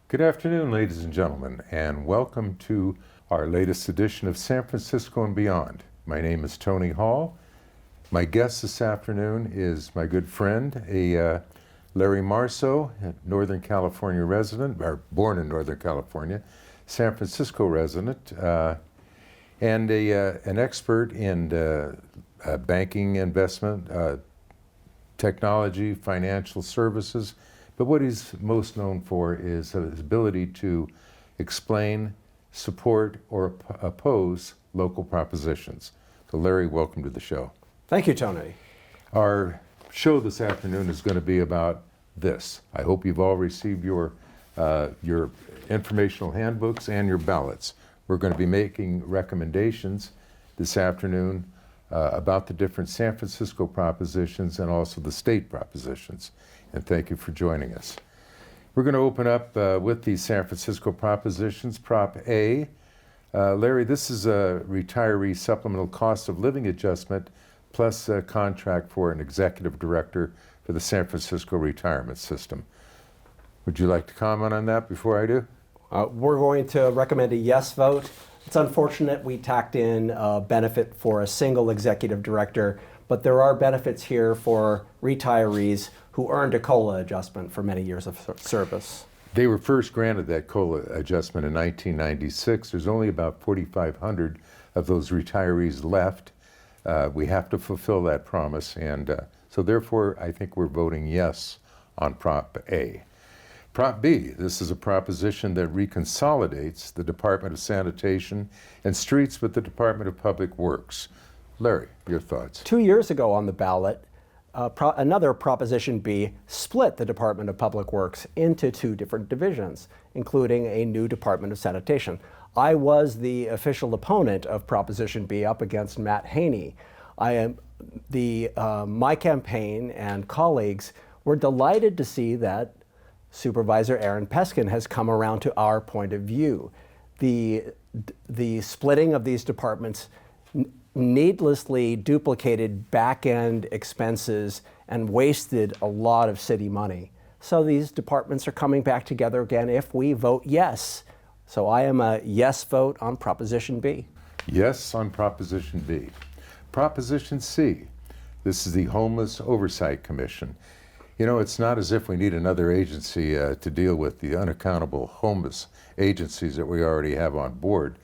Good afternoon, ladies and gentlemen, and welcome to our latest edition of San Francisco and Beyond. My name is Tony Hall. My guest this afternoon is my good friend, Larry Marso, a Northern California resident, or born in Northern California, San Francisco resident, and an expert in banking, investment, technology, financial services. But what he's most known for is his ability to explain, support, or oppose local propositions. So Larry, welcome to the show. Thank you, Tony. Our show this afternoon is going to be about this. I hope you've all received your informational handbooks and your ballots. We're going to be making recommendations this afternoon about the different San Francisco propositions and also the state propositions. And thank you for joining us. We're going to open up with the San Francisco propositions. Prop A. Larry, this is a retiree supplemental cost of living adjustment plus a contract for an executive director for the San Francisco retirement system. Would you like to comment on that before I do? We're going to recommend a yes vote. It's unfortunate we tacked in a benefit for a single executive director, but there are benefits here for retirees who earned a COLA adjustment for many years of service. They were first granted that COLA adjustment in 1996. There's only about 4,500 of those retirees left. We have to fulfill that promise, and so therefore I think we're voting yes on Prop A. Prop B, this is a proposition that reconsolidates the Department of Sanitation and Streets with the Department of Public Works. Larry, your thoughts? 2 years ago on the ballot, another Proposition B split the Department of Public Works into two different divisions, including a new Department of Sanitation. I was the official opponent of Proposition B up against Matt Haney. My campaign and colleagues were delighted to see that Supervisor Aaron Peskin has come around to our point of view. The splitting of these departments needlessly duplicated back-end expenses and wasted a lot of city money. So these departments are coming back together again if we vote yes. So I am a yes vote on Proposition B. Yes on Proposition B. Proposition C. This is the Homeless Oversight Commission. You know, it's not as if we need another agency to deal with the unaccountable homeless agencies that we already have on board.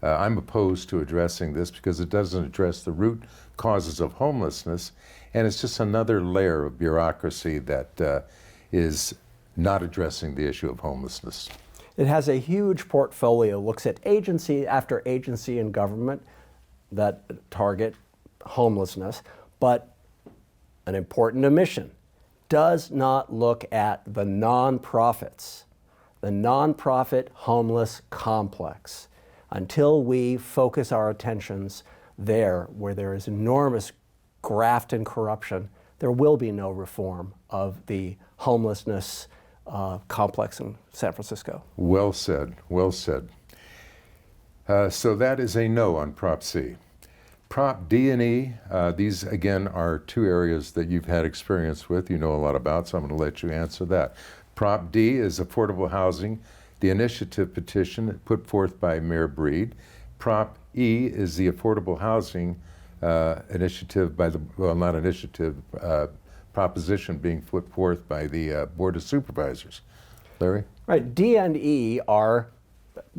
I'm opposed to addressing this because it doesn't address the root causes of homelessness, and it's just another layer of bureaucracy that is not addressing the issue of homelessness. It has a huge portfolio, looks at agency after agency in government that target homelessness, but an important omission does not look at the nonprofits, the nonprofit homeless complex. Until we focus our attentions there, where there is enormous graft and corruption, there will be no reform of the homelessness complex in San Francisco. Well said, well said. So that is a no on Prop C. Prop D and E, these again are two areas that you've had experience with, you know a lot about, so I'm going to let you answer that. Prop D is affordable housing, the initiative petition put forth by Mayor Breed. Prop E is the affordable housing initiative by the, well, not initiative, proposition being put forth by the Board of Supervisors. Larry? Right, D and E are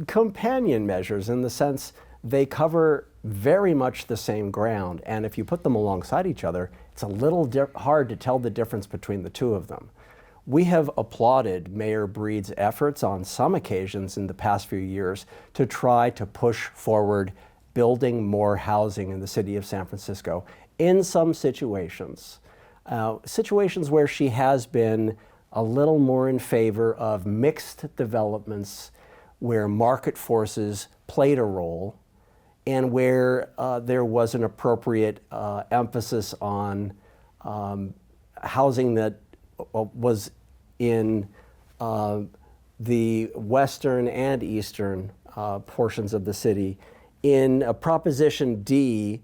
companion measures in the sense they cover very much the same ground, and if you put them alongside each other, it's a little hard to tell the difference between the two of them. We have applauded Mayor Breed's efforts on some occasions in the past few years to try to push forward building more housing in the city of San Francisco. In some situations, situations where she has been a little more in favor of mixed developments where market forces played a role and where there was an appropriate emphasis on housing that was in the western and eastern portions of the city. In Proposition D,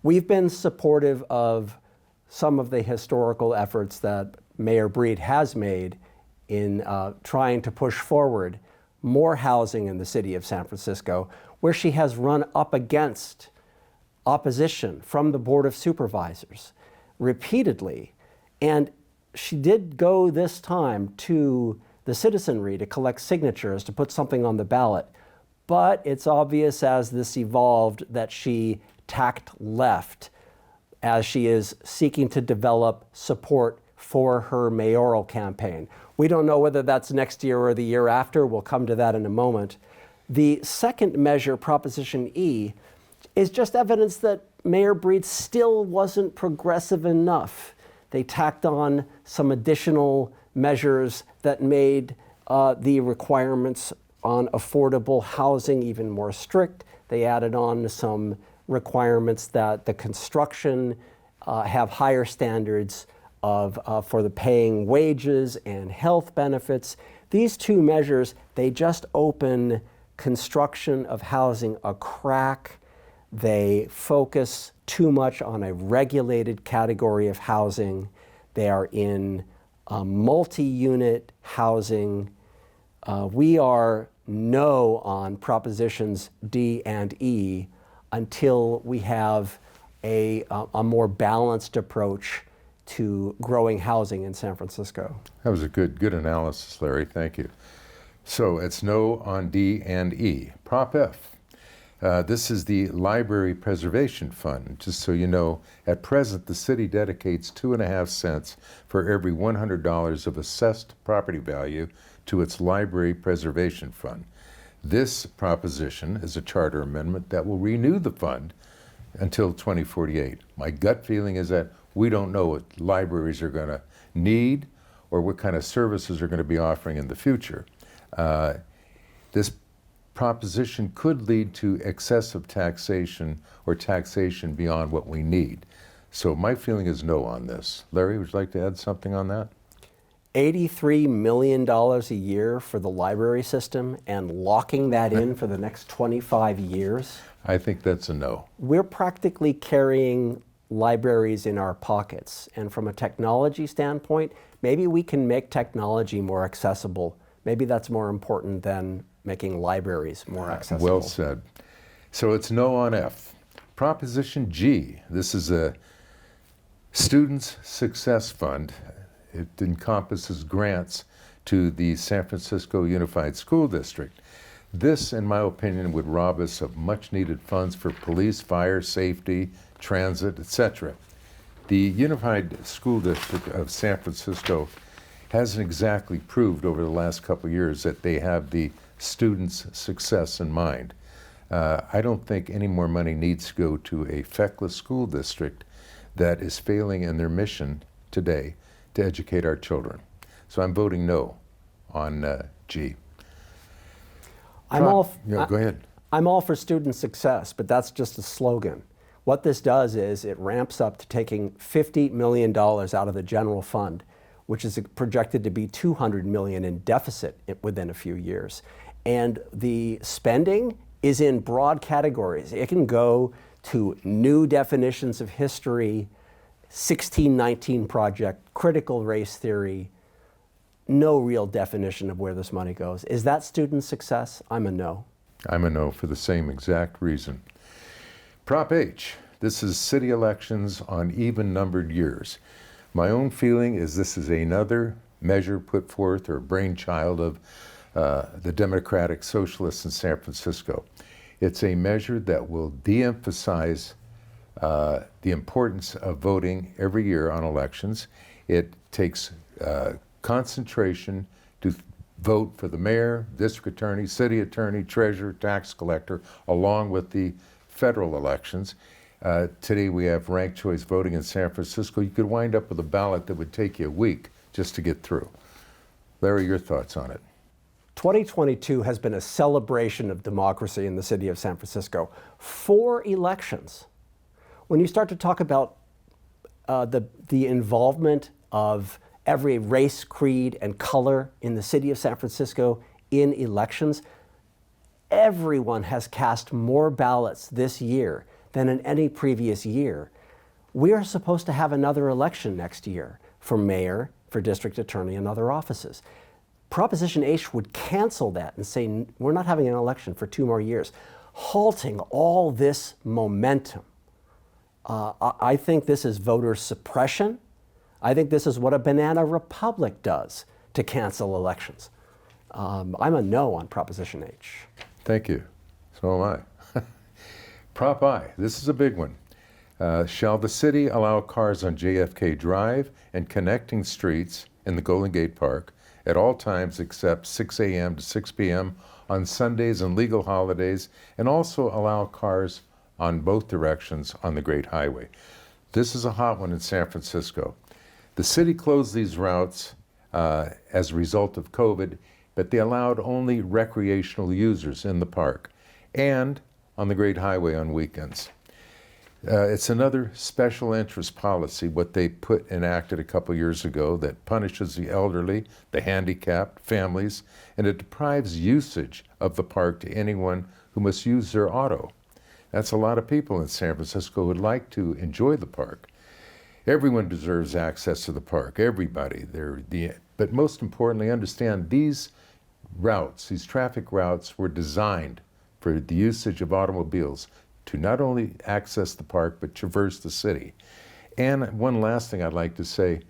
we've been supportive of some of the historical efforts that Mayor Breed has made in trying to push forward more housing in the city of San Francisco, where she has run up against opposition from the Board of Supervisors repeatedly. And she did go this time to the citizenry to collect signatures to put something on the ballot. But it's obvious as this evolved that she tacked left as she is seeking to develop support for her mayoral campaign. We don't know whether that's next year or the year after. We'll come to that in a moment. The second measure, Proposition E, is just evidence that Mayor Breed still wasn't progressive enough. They tacked on some additional measures that made the requirements on affordable housing even more strict. They added on some requirements that the construction have higher standards for the paying wages and health benefits. These two measures, they just open construction of housing a crack. They focus too much on a regulated category of housing. They are in multi-unit housing. We are no on propositions D and E until we have a more balanced approach to growing housing in San Francisco. That was a good analysis, Larry. Thank you. So it's no on D and E. Prop F. This is the Library Preservation Fund. Just so you know, at present, the city dedicates 2.5 cents for every $100 of assessed property value to its Library Preservation Fund. This proposition is a charter amendment that will renew the fund until 2048. My gut feeling is that we don't know what libraries are going to need or what kind of services are going to be offering in the future. This proposition could lead to excessive taxation or taxation beyond what we need. So my feeling is no on this. Larry, would you like to add something on that? $83 million a year for the library system and locking that in for the next 25 years? I think that's a no. We're practically carrying libraries in our pockets. And from a technology standpoint, maybe we can make technology more accessible. Maybe that's more important than making libraries more accessible. Well said. So it's no on F. Proposition G. This is a Students' Success Fund. It encompasses grants to the San Francisco Unified School District. This, in my opinion, would rob us of much needed funds for police, fire, safety, transit, etc. The Unified School District of San Francisco hasn't exactly proved over the last couple of years that they have the students' success in mind. I don't think any more money needs to go to a feckless school district that is failing in their mission today to educate our children. So I'm voting no on G. Go ahead. I'm all for student success, but that's just a slogan. What this does is it ramps up to taking $50 million out of the general fund, which is projected to be $200 million in deficit within a few years. And the spending is in broad categories. It can go to new definitions of history, 1619 Project, critical race theory, no real definition of where this money goes. Is that student success? I'm a no. I'm a no for the same exact reason. Prop H. This is city elections on even-numbered years. My own feeling is this is another measure put forth or brainchild of the Democratic Socialists in San Francisco. It's a measure that will de-emphasize the importance of voting every year on elections. It takes concentration to vote for the mayor, district attorney, city attorney, treasurer, tax collector, along with the federal elections. Today we have ranked choice voting in San Francisco. You could wind up with a ballot that would take you a week just to get through. Larry, your thoughts on it? 2022 has been a celebration of democracy in the city of San Francisco. 4 elections. When you start to talk about the involvement of every race, creed, and color in the city of San Francisco in elections, everyone has cast more ballots this year than in any previous year. We are supposed to have another election next year for mayor, for district attorney, and other offices. Proposition H would cancel that and say, we're not having an election for 2 more years, halting all this momentum. I think this is voter suppression. I think this is what a banana republic does to cancel elections. I'm a no on Proposition H. Thank you. So am I. Prop I, this is a big one. Shall the city allow cars on JFK Drive and connecting streets in the Golden Gate Park at all times except 6 a.m. to 6 p.m. on Sundays and legal holidays, and also allow cars on both directions on the Great Highway? This is a hot one in San Francisco. The city closed these routes as a result of COVID, but they allowed only recreational users in the park and on the Great Highway on weekends. It's another special interest policy, what they enacted a couple years ago, that punishes the elderly, the handicapped, families, and it deprives usage of the park to anyone who must use their auto. That's a lot of people in San Francisco who would like to enjoy the park. Everyone deserves access to the park, everybody. But most importantly, understand these routes, these traffic routes, were designed for the usage of automobiles to not only access the park, but traverse the city. And one last thing I'd like to say,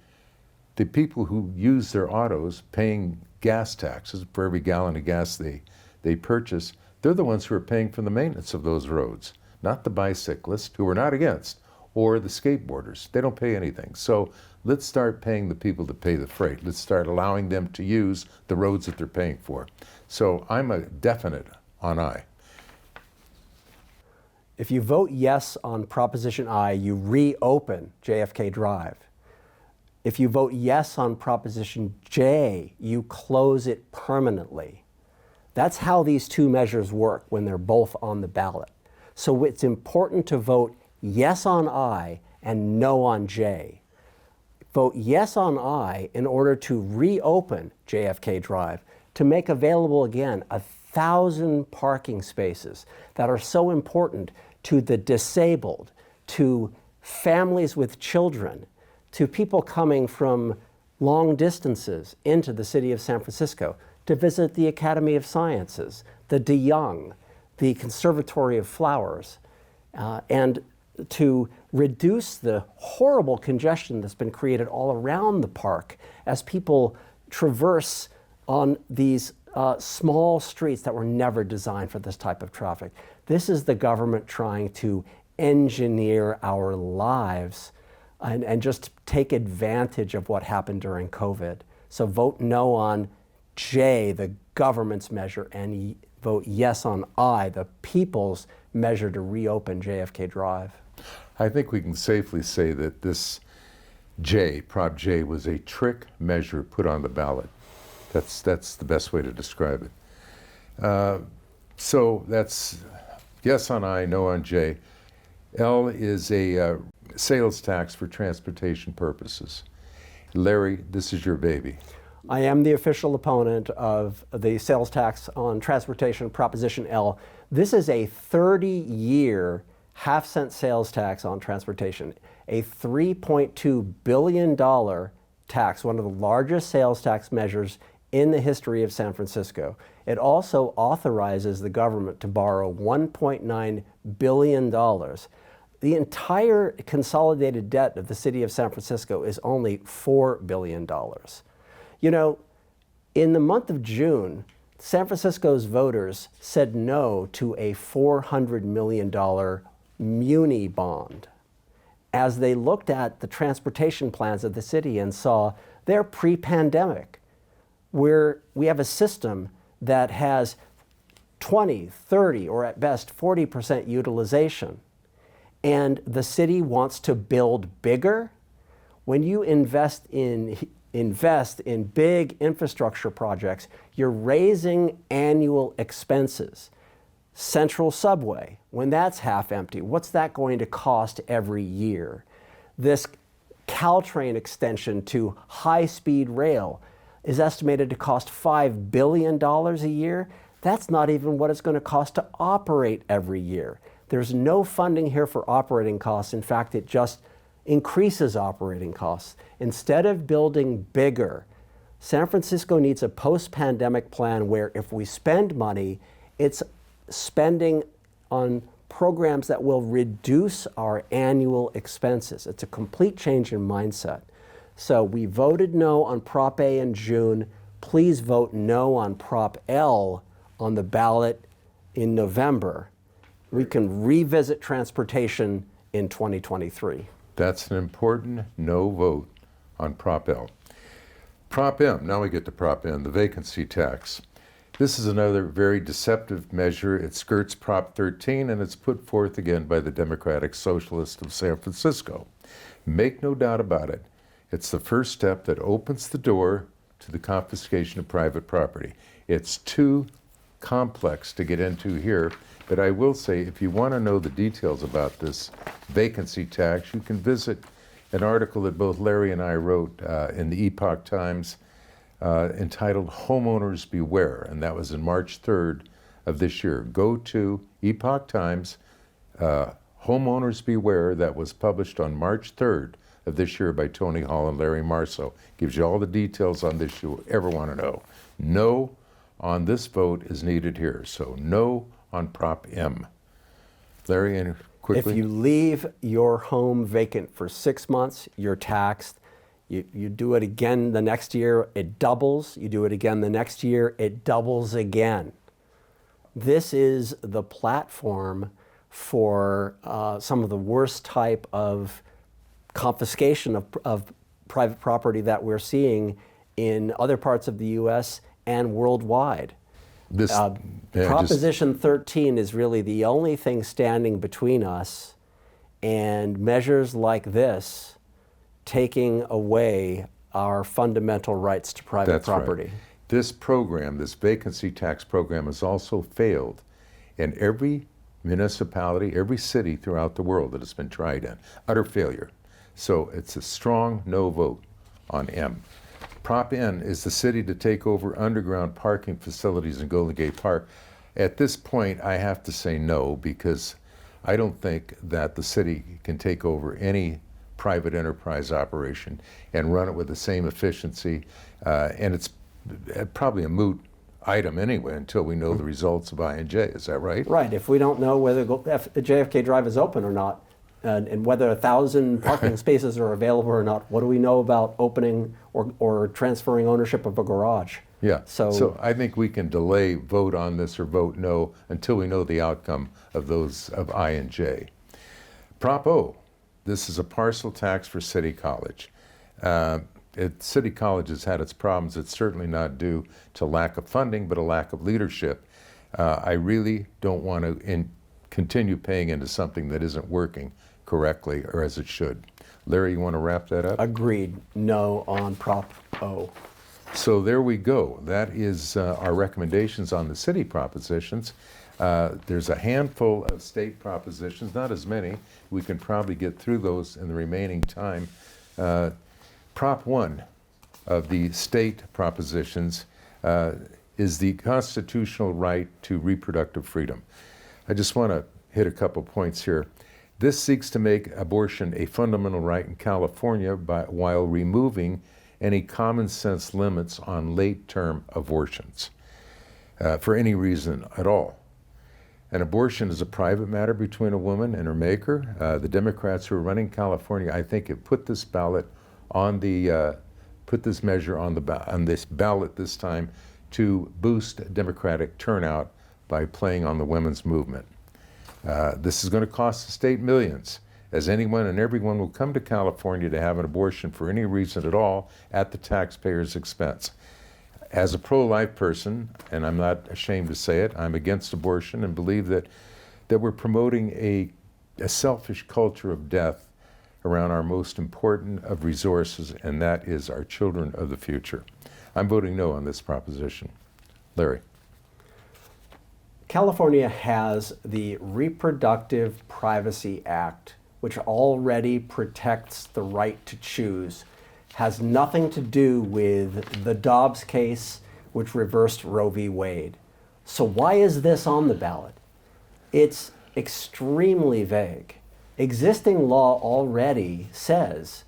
the people who use their autos paying gas taxes for every gallon of gas they purchase, they're the ones who are paying for the maintenance of those roads, not the bicyclists, who we're not against, or the skateboarders. They don't pay anything. So let's start paying the people to pay the freight. Let's start allowing them to use the roads that they're paying for. So I'm a definite on I. If you vote yes on Proposition I, you reopen JFK Drive. If you vote yes on Proposition J, you close it permanently. That's how these two measures work when they're both on the ballot. So it's important to vote yes on I and no on J. Vote yes on I in order to reopen JFK Drive, to make available again 1,000 parking spaces that are so important to the disabled, to families with children, to people coming from long distances into the city of San Francisco to visit the Academy of Sciences, the De Young, the Conservatory of Flowers, and to reduce the horrible congestion that's been created all around the park as people traverse on these small streets that were never designed for this type of traffic. This is the government trying to engineer our lives and just take advantage of what happened during COVID. So vote no on J, the government's measure, and vote yes on I, the people's measure to reopen JFK Drive. I think we can safely say that this J, Prop J, was a trick measure put on the ballot. That's the best way to describe it. So that's yes on I, no on J. L is a sales tax for transportation purposes. Larry, this is your baby. I am the official opponent of the sales tax on transportation, Proposition L. This is a 30-year half-cent sales tax on transportation, a $3.2 billion tax, one of the largest sales tax measures in the history of San Francisco. It also authorizes the government to borrow $1.9 billion. The entire consolidated debt of the city of San Francisco is only $4 billion. You know, in the month of June, San Francisco's voters said no to a $400 million muni bond as they looked at the transportation plans of the city and saw they're pre-pandemic, where we have a system that has 20, 30, or at best 40% utilization. And the city wants to build bigger. When you invest in big infrastructure projects, you're raising annual expenses. Central Subway, when that's half empty, what's that going to cost every year? This Caltrain extension to high-speed rail is estimated to cost $5 billion a year. That's not even what it's going to cost to operate every year. There's no funding here for operating costs. In fact, it just increases operating costs. Instead of building bigger, San Francisco needs a post-pandemic plan where if we spend money, it's spending on programs that will reduce our annual expenses. It's a complete change in mindset. So we voted no on Prop A in June. Please vote no on Prop L on the ballot in November. We can revisit transportation in 2023. That's an important no vote on Prop L. Prop M, now we get to Prop N, the vacancy tax. This is another very deceptive measure. It skirts Prop 13 and it's put forth again by the Democratic Socialists of San Francisco. Make no doubt about it, it's the first step that opens the door to the confiscation of private property. It's too complex to get into here, but I will say if you want to know the details about this vacancy tax, you can visit an article that both Larry and I wrote in the Epoch Times entitled Homeowners Beware, and that was in March 3rd of this year. Go to Epoch Times, Homeowners Beware, that was published on March 3rd of this year by Tony Hall and Larry Marso. Gives you all the details on this you ever want to know. No on this vote is needed here, so no on Prop M. Larry, any quickly? If you leave your home vacant for 6 months, you're taxed. You do it again the next year, it doubles. You do it again the next year, it doubles again. This is the platform for some of the worst type of confiscation of private property that we're seeing in other parts of the U.S. and worldwide. Proposition 13 is really the only thing standing between us and measures like this taking away our fundamental rights to private property. Right. This program, this vacancy tax program, has also failed in every municipality, every city throughout the world that it's been tried in. Utter failure. So it's a strong no vote on M. Prop N is the city to take over underground parking facilities in Golden Gate Park. At this point, I have to say no, because I don't think that the city can take over any private enterprise operation and run it with the same efficiency. And it's probably a moot item anyway until we know the results of I&J. Is that right? Right. If we don't know whether JFK Drive is open or not, and whether 1,000 parking spaces are available or not, what do we know about opening or transferring ownership of a garage? Yeah. So I think we can delay vote on this or vote no until we know the outcome of those of I&J. Prop O. This is a parcel tax for City College. City College has had its problems. It's certainly not due to lack of funding, but a lack of leadership. I really don't want to continue paying into something that isn't working correctly or as it should. Larry, you want to wrap that up? Agreed. No on Prop O. So there we go. That is our recommendations on the city propositions. There's a handful of state propositions, not as many. We can probably get through those in the remaining time. Prop 1 of the state propositions is the constitutional right to reproductive freedom. I just want to hit a couple points here. This seeks to make abortion a fundamental right in California while removing any common sense limits on late-term abortions for any reason at all. An abortion is a private matter between a woman and her maker. The Democrats who are running California, I think, have put this ballot on put this measure on this ballot this time to boost Democratic turnout by playing on the women's movement. This is going to cost the state millions, as anyone and everyone will come to California to have an abortion for any reason at all at the taxpayer's expense. As a pro-life person, and I'm not ashamed to say it, I'm against abortion and believe that we're promoting a selfish culture of death around our most important of resources, and that is our children of the future. I'm voting no on this proposition. Larry. California has the Reproductive Privacy Act, which already protects the right to choose. Has nothing to do with the Dobbs case, which reversed Roe v. Wade. So why is this on the ballot? It's extremely vague. Existing law already says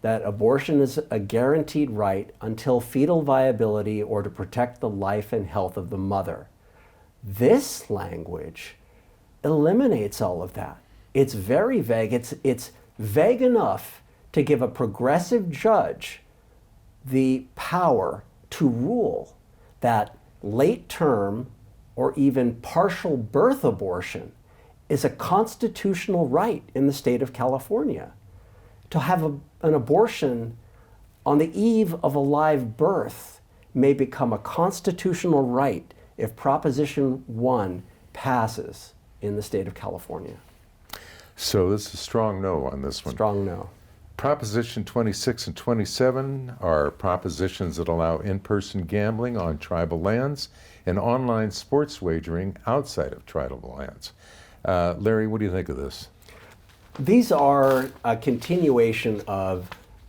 that abortion is a guaranteed right until fetal viability or to protect the life and health of the mother. This language eliminates all of that. It's very vague. It's vague enough to give a progressive judge the power to rule that late term or even partial birth abortion is a constitutional right in the state of California. To have an abortion on the eve of a live birth may become a constitutional right if Proposition 1 passes in the state of California. So this is a strong no on this one. Strong no. Proposition 26 and 27 are propositions that allow in-person gambling on tribal lands and online sports wagering outside of tribal lands. Larry, what do you think of this? These are a continuation of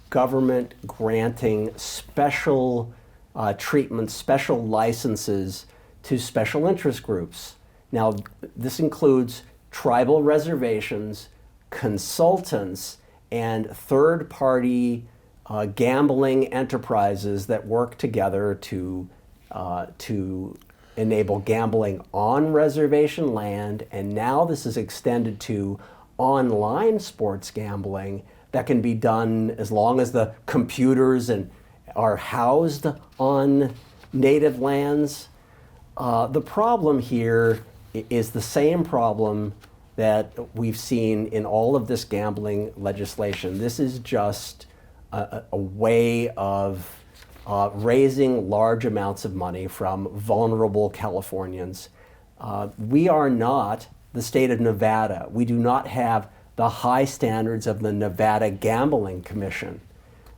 government granting special treatments, special licenses to special interest groups. Now, this includes tribal reservations, consultants, and third-party gambling enterprises that work together to enable gambling on reservation land. And now this is extended to online sports gambling that can be done as long as the computers are housed on native lands. The problem here is the same problem that we've seen in all of this gambling legislation. This is just a way of raising large amounts of money from vulnerable Californians. We are not the state of Nevada. We do not have the high standards of the Nevada Gambling Commission,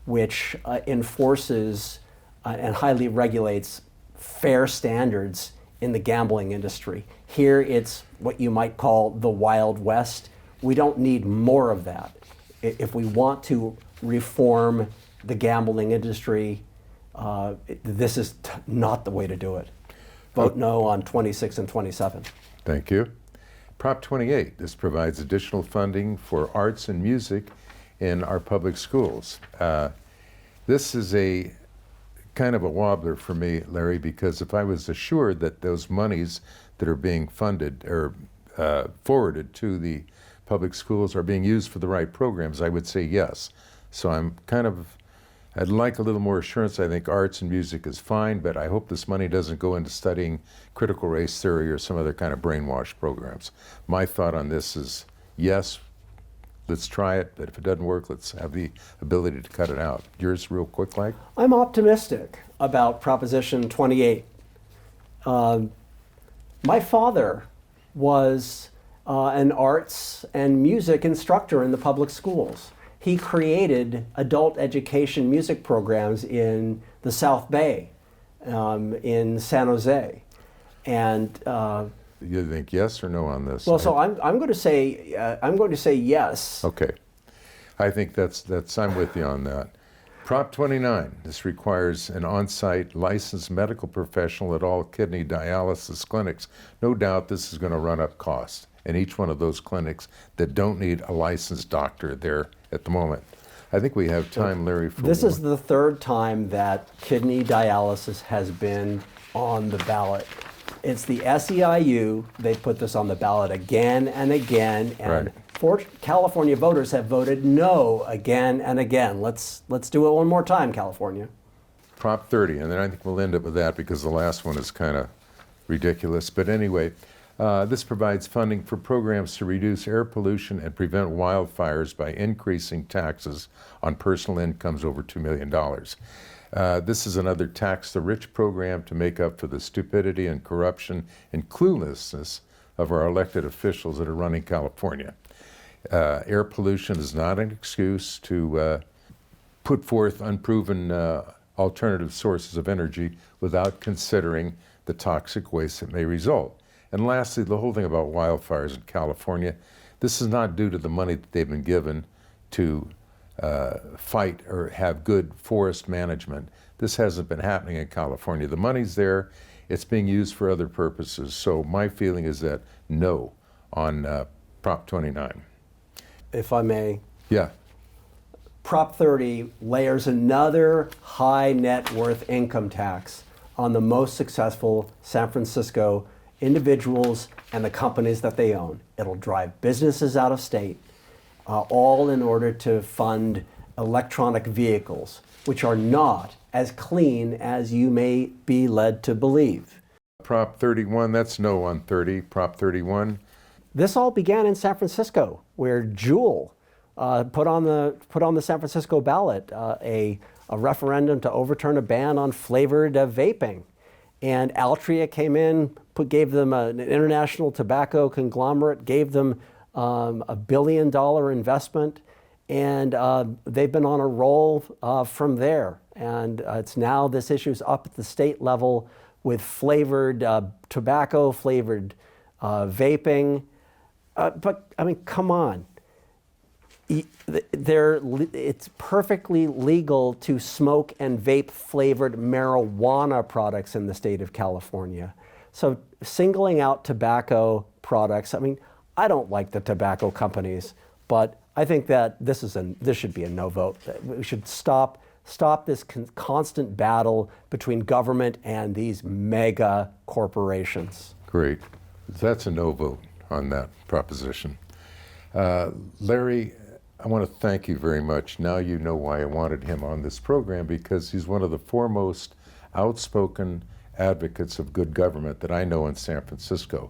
which enforces and highly regulates fair standards in the gambling industry. Here it's what you might call the Wild West. We don't need more of that. If we want to reform the gambling industry, this is not the way to do it. Vote no on 26 and 27. Thank you. Prop 28, this provides additional funding for arts and music in our public schools. This is a kind of a wobbler for me, Larry, because if I was assured that those monies that are being funded or forwarded to the public schools are being used for the right programs, I would say yes. So I'd like a little more assurance. I think arts and music is fine, but I hope this money doesn't go into studying critical race theory or some other kind of brainwash programs. My thought on this is yes, let's try it, but if it doesn't work, let's have the ability to cut it out. Yours real quick, like? I'm optimistic about Proposition 28. My father was an arts and music instructor in the public schools. He created adult education music programs in the South Bay, in San Jose. And you think yes or no on this? well, so I'm going to say yes. Okay, I think I'm with you on that. Prop 29, this requires an on-site licensed medical professional at all kidney dialysis clinics. No doubt this is going to run up costs in each one of those clinics that don't need a licensed doctor there at the moment. I think we have time, Larry, for This is the third time that kidney dialysis has been on the ballot. It's the SEIU. They put this on the ballot again and again, and California voters have voted no again and again. Let's do it one more time, California. Prop 30, and then I think we'll end up with that because the last one is kind of ridiculous. But anyway, this provides funding for programs to reduce air pollution and prevent wildfires by increasing taxes on personal incomes over $2 million. This is another tax the rich program to make up for the stupidity and corruption and cluelessness of our elected officials that are running California. Air pollution is not an excuse to put forth unproven alternative sources of energy without considering the toxic waste that may result. And lastly, the whole thing about wildfires in California, this is not due to the money that they've been given to fight or have good forest management. This hasn't been happening in California. The money's there, it's being used for other purposes. So my feeling is that no on Prop 29. If I may. Yeah. Prop 30 layers another high net worth income tax on the most successful San Francisco individuals and the companies that they own. It'll drive businesses out of state, all in order to fund electronic vehicles, which are not as clean as you may be led to believe. Prop 31, that's no on 30. Prop 31. This all began in San Francisco, where Juul put on the San Francisco ballot a referendum to overturn a ban on flavored vaping. And Altria came in, gave them an international tobacco conglomerate, gave them $1 billion investment, and they've been on a roll from there. And it's now this issue's up at the state level with flavored tobacco, flavored vaping. But I mean, come on. It's perfectly legal to smoke and vape flavored marijuana products in the state of California. So singling out tobacco products, I mean, I don't like the tobacco companies, but I think that this should be a no vote. We should stop this constant battle between government and these mega corporations. Great. That's a no vote on that proposition. Larry, I want to thank you very much. Now you know why I wanted him on this program, because he's one of the foremost outspoken advocates of good government that I know in San Francisco.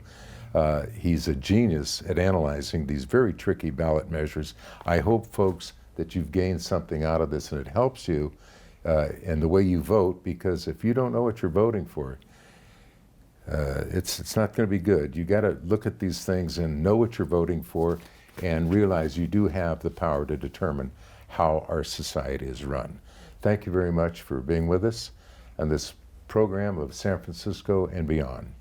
He's a genius at analyzing these very tricky ballot measures. I hope, folks, that you've gained something out of this and it helps you in the way you vote, because if you don't know what you're voting for, it's not going to be good. You got to look at these things and know what you're voting for and realize you do have the power to determine how our society is run. Thank you very much for being with us on this program of San Francisco and Beyond.